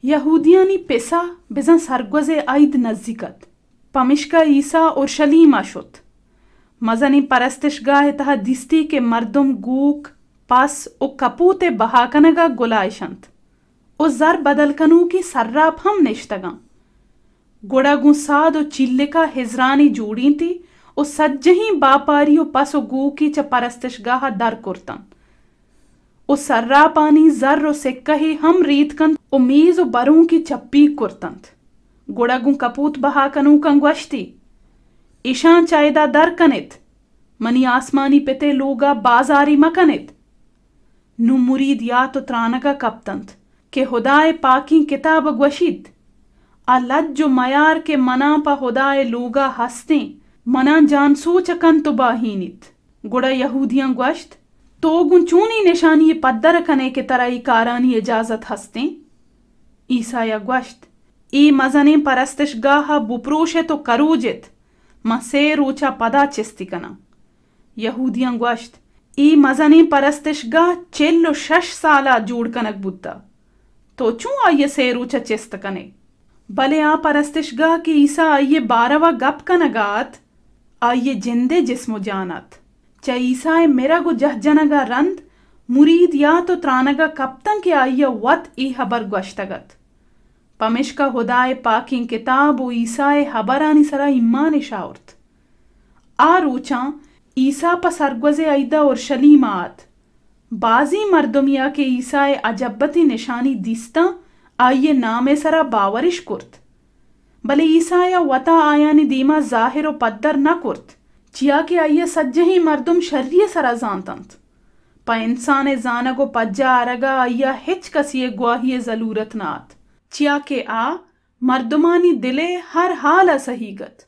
یہودیانی پسا بزن سرگوز آید نزدیکت پمشکا عیسیٰ اورشلیما شد. مزنی پرستشگاہ تہا دیستی کے مردم گوک پس او کپوت بہاکنگا گلائشند او زر بدل کنو کی سراپ ہم نشتگاں. گوڑا گوں ساد و چلکا ہزرانی جوڑیں تھی او سجہیں باپاری و پس و گوکی چا پرستشگاہ در کرتن. او سراپانی زر و سکہی ہم ریت کند او میز و بروں کی چپی کرتند. گوڑا گوں کپوت بہا کنو کن گوشتی ایشان چائدہ در کنت منی آسمانی پتے لوگا بازاری مکنت. نو مرید یا تو ترانگا کپتند کہ خدائے پاکی کتاب گوشید لج و میار کے منا پا خدائے لوگا ہستیں منا جان سوچ کن تو باہینت. گوڑا یہودیاں گوشت تو گن چونی نشانی پدر کنے کے ترائی کارانی اجازت ہستیں. عیسیٰ گوشت ای مزنیں پرستشگاہ بپروش تو کروجت ما سے روچا پدا چستی کنا. یہودیاں گوشت ای مزنیں پرستشگاہ 46 سالہ جوڑ کنک بودتا تو چون آئیے سے روچا چست کنے. بلے آ پرستشگاہ کی عیسیٰ آئیے 12واں گپ کنگات آئیے جندے جسم و جانت. چا عیسیٰ میرا گو جہ جنگا رند مرید یا تو ترانگا کپتن کے آئیے وط ای حبر گوشتگت. پمشکا خدائے پاکین کتاب و عیسیٰ حبرانی سرا ایمان شاورت. آ روچاں عیسیٰ پا سرگوز ایدہ اورشلیم آت. بازی مردمیا کے عیسیٰ عجبتی نشانی دیستا آئیے نام سرا باورش کرت. بلے عیسیٰ وطا آیانی دیما ظاہر و پدر نہ کرت چیا کہ آئیے سجہی مردم شریع سرا زانتند. پا انسان زانگو پجا آرگا آئیے ہچ کسی گواہی ضرورت نات چیا کہ آ مردمانی دلے ہر حال صحیحگت.